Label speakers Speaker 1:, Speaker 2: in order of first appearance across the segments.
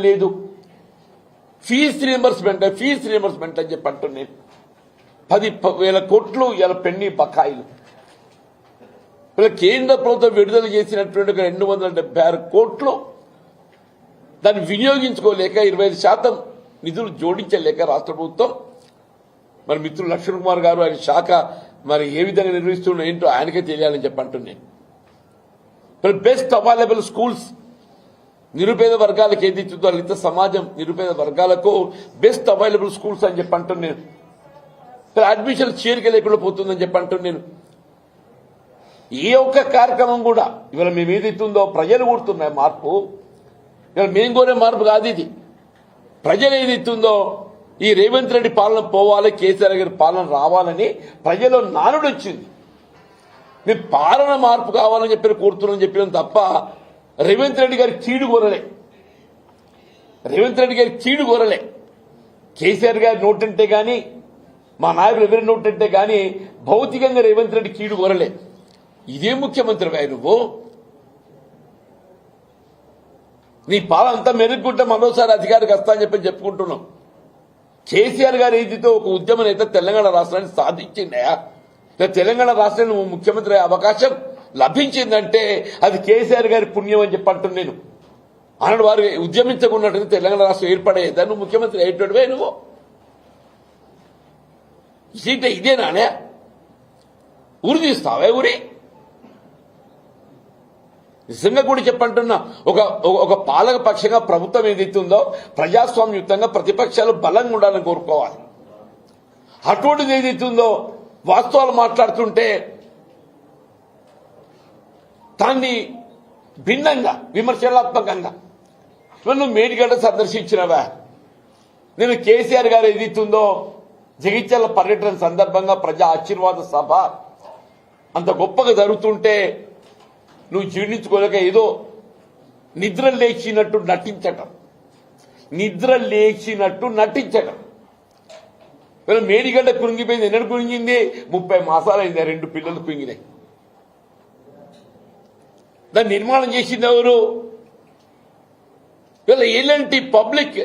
Speaker 1: లేదు. Fee reimbursement అని చెప్పి అంటున్నాను. 10,000 కోట్లు ఇలా పెండింగ్ బకాయిలు. ఇలా కేంద్ర ప్రభుత్వం విడుదల చేసినటువంటి 276 కోట్లు దాన్ని వినియోగించుకోలేక 25% నిధులు జోడించలేక రాష్ట్ర ప్రభుత్వం మరి మిత్రులు లక్ష్మణ్ కుమార్ గారు ఆయన శాఖ మరి ఏ విధంగా నిర్వహిస్తున్నా ఏంటో ఆయనకే తెలియాలని చెప్పి అంటున్నాను. మరి బెస్ట్ అవైలబుల్ స్కూల్స్ నిరుపేద వర్గాలకు ఏది ఇస్తుందో దళిత సమాజం నిరుపేద వర్గాలకు బెస్ట్ అవైలబుల్ స్కూల్స్ అని చెప్పి అంటున్నాను. అడ్మిషన్ చేరిక లేకుండా పోతుందని చెప్పి అంటున్నాను. ఏ ఒక్క కార్యక్రమం కూడా ఇవాళ మేము ఏదైతుందో ప్రజలు కూడుతున్నాయి మార్పు. ఇవాళ మేము కోరే మార్పు కాదు ఇది. ప్రజలు ఏదైతుందో ఈ రేవంత్ రెడ్డి పాలన పోవాలి, కేసీఆర్ గారి పాలన రావాలని ప్రజల్లో నానుడు వచ్చింది. మేము పాలన మార్పు కావాలని చెప్పి కోరుతున్నామని చెప్పినాం తప్ప రేవంత్ రెడ్డి గారి కీడు కోరలే. కేసీఆర్ గారి నోటంటే గాని మా నాయకులు ఎవరి నోటంటే గాని భౌతికంగా రేవంత్ రెడ్డి కీడు కోరలే. ఇదే ముఖ్యమంత్రిగా నువ్వు నీ పాలన అంతా మెరుగుకుంటే మరోసారి అధికారికి వస్తా అని చెప్పి చెప్పుకుంటున్నాం. కేసీఆర్ గారు ఏదితో ఒక ఉద్యమ నేత తెలంగాణ రాష్ట్రాన్ని సాధించిందయా. తెలంగాణ రాష్ట్రాన్ని ముఖ్యమంత్రి అయ్యే అవకాశం లభించిందంటే అది కేసీఆర్ గారి పుణ్యం అని చెప్పి అంటున్నాను నేను. అన్నాడు వారు ఉద్యమించకున్నట్టు తెలంగాణ రాష్ట్రం ఏర్పడేదా నువ్వు ముఖ్యమంత్రి అయ్యేటోడివే నువ్వు. ఇదేనానే ఊరి తీస్తావే ఊరి నిజంగా కూడా చెప్పంటున్నా. ఒక పాలక పక్షంగా ప్రభుత్వం ఏదైతుందో ప్రజాస్వామ్యయుతంగా ప్రతిపక్షాలు బలంగా ఉండాలని కోరుకోవాలి. అటువంటిది ఏదైతుందో వాస్తవాలు మాట్లాడుతుంటే దాన్ని భిన్నంగా విమర్శనాత్మకంగా నువ్వు మేడిగడ్డ సందర్శించినవా. నేను కేసీఆర్ గారు ఏదైతుందో జగిత్యాల పర్యటన సందర్భంగా ప్రజా ఆశీర్వాద సభ అంత గొప్పగా జరుగుతుంటే నువ్వు జీర్ణించుకోలేక ఏదో నిద్ర లేచినట్టు నటించటం. మేడిగడ్డ కురింగిపోయింది. ఎన్నడు కురింగింది? 30 మాసాలైంది. 2 పిల్లలు కురింగినాయి. దాన్ని నిర్మాణం చేసింది ఎవరు? వీళ్ళ ఎల్ఎన్టీ పబ్లిక్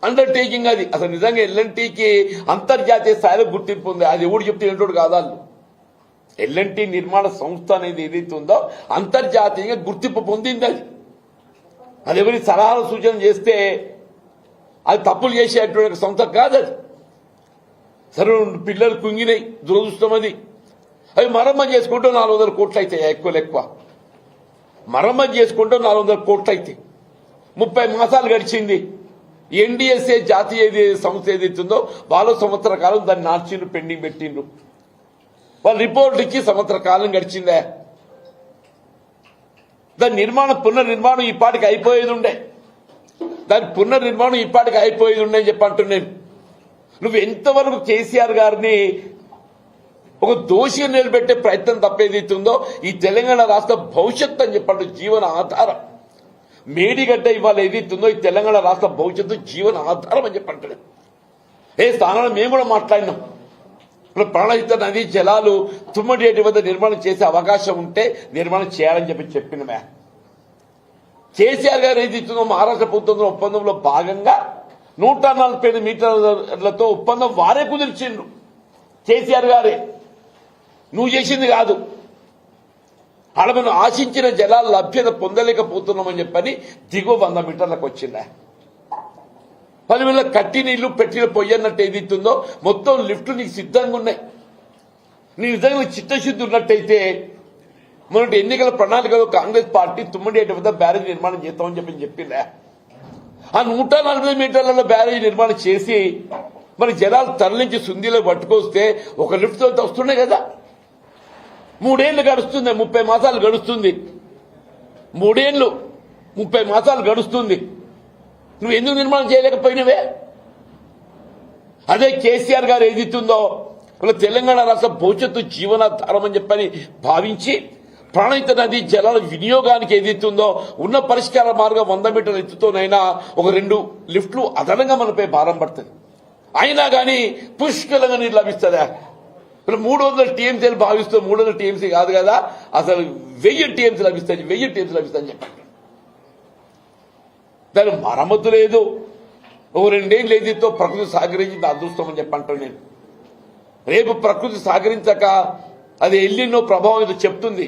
Speaker 1: అండర్టేకింగ్. అది అసలు నిజంగా ఎల్ఎన్టీకి అంతర్జాతీయ స్థాయిలో గుర్తింపు ఉంది. అది ఎవడు చెప్తే ఏంటోడు కాదు. వాళ్ళు ఎల్ఎన్టీ నిర్మాణ సంస్థ అనేది ఏదైతే ఉందో అంతర్జాతీయంగా గుర్తింపు పొందింది. అది ఎవరి సలహాలు సూచన చేస్తే అది తప్పులు చేసేటువంటి సంస్థ కాదు. అది సరే పిల్లలు కుంగినాయి, దురదృష్టం. అవి మరమ్మతు చేసుకుంటూ 400 కోట్లు అవుతాయి. ఎక్కువ మరమ్మతు చేసుకుంటూ 400 కోట్లు అవుతాయి. 30 మాసాలు గడిచింది. ఎన్డీఎస్ఏ జాతీయ సంస్థ ఏదైతుందో వాళ్ళు సంవత్సర కాలం దాన్ని నార్చిండ్రు, పెండింగ్ పెట్టిండ్రు. వాళ్ళు రిపోర్ట్ ఇచ్చి సంవత్సర కాలం గడిచిందే. దాని పునర్నిర్మాణం ఈ పాటికి అయిపోయేది ఉండే. అని చెప్పి అంటున్నాను. నువ్వు ఎంతవరకు కేసీఆర్ గారిని ఒక దోషిగా నిలబెట్టే ప్రయత్నం తప్పేదైతుందో ఈ తెలంగాణ రాష్ట్ర భవిష్యత్తు అని చెప్పండి జీవన ఆధారం. మేడిగడ్డ ఇవాళ ఏదైతుందో ఈ తెలంగాణ రాష్ట్ర భవిష్యత్తు జీవన ఆధారం అని చెప్పంటాడు. ఏ స్థానంలో మేము కూడా మాట్లాడినాం. ఇప్పుడు ప్రాణహిత నదీ జలాలు తుమ్మడేటి వద్ద నిర్మాణం చేసే అవకాశం ఉంటే నిర్మాణం చేయాలని చెప్పినమే. కేసీఆర్ గారు ఏదైతుందో మహారాష్ట్ర ప్రభుత్వంలో ఒప్పందంలో భాగంగా 145 మీటర్లతో ఒప్పందం వారే కుదిర్చిండ్రు. కేసీఆర్ గారే, నువ్వు చేసింది కాదు. అలా మనం ఆశించిన జలాల లభ్యత పొందలేకపోతున్నామని చెప్పని దిగువ 100 మీటర్లకు వచ్చిందా. 10,000 కట్టి నీళ్లు పెట్టిన పొయ్యి అన్నట్టు ఏదైతుందో మొత్తం లిఫ్ట్లు నీకు సిద్ధంగా ఉన్నాయి. నీ నిజంగా చిత్తశుద్ధి ఉన్నట్టయితే మొన్నటి ఎన్నికల ప్రణాళికలో కాంగ్రెస్ పార్టీ తుమ్మడేటి వద్ద బ్యారేజ్ నిర్మాణం చేస్తామని చెప్పిందా. ఆ 140 మీటర్లలో బ్యారేజ్ నిర్మాణం చేసి మరి జలాలు తరలించి సుందీలో పట్టుకొస్తే ఒక లిఫ్ట్ తో వస్తున్నాయి కదా. 3 ఏళ్లు గడుస్తుంది. 30 మాసాలు గడుస్తుంది. 3 ఏళ్లు 30 మాసాలు గడుస్తుంది. నువ్వు ఎందుకు నిర్మాణం చేయలేకపోయినవే? అదే కేసీఆర్ గారు ఏదిస్తుందో తెలంగాణ రాష్ట్ర భవిష్యత్తు జీవనాధారం అని చెప్పని భావించి ప్రాణహిత నది జలాల వినియోగానికి ఏదైతుందో ఉన్న పరిష్కార మార్గం 100 మీటర్ల ఎత్తుతోనైనా ఒక 2 లిఫ్ట్లు అదనంగా మనపై భారం పడుతుంది. అయినా కానీ పుష్కలంగా నీరు లభిస్తుందా? 300 టీఎంసీలు భావిస్తూ 300 టీఎంసీ కాదు కదా, అసలు 1000 టీఎంసీ లభిస్తాయి. 1000 టీఎంసీ లభిస్తాయని చెప్పండి. దాని మరమ్మతు లేదు. ఓ 2 ఏళ్ళు ఏదైతే ప్రకృతి సహకరించింది అదృష్టం అని చెప్పంటాను నేను. రేపు ప్రకృతి సహకరించక అది ఎల్లినో ప్రభావం ఏదో చెప్తుంది.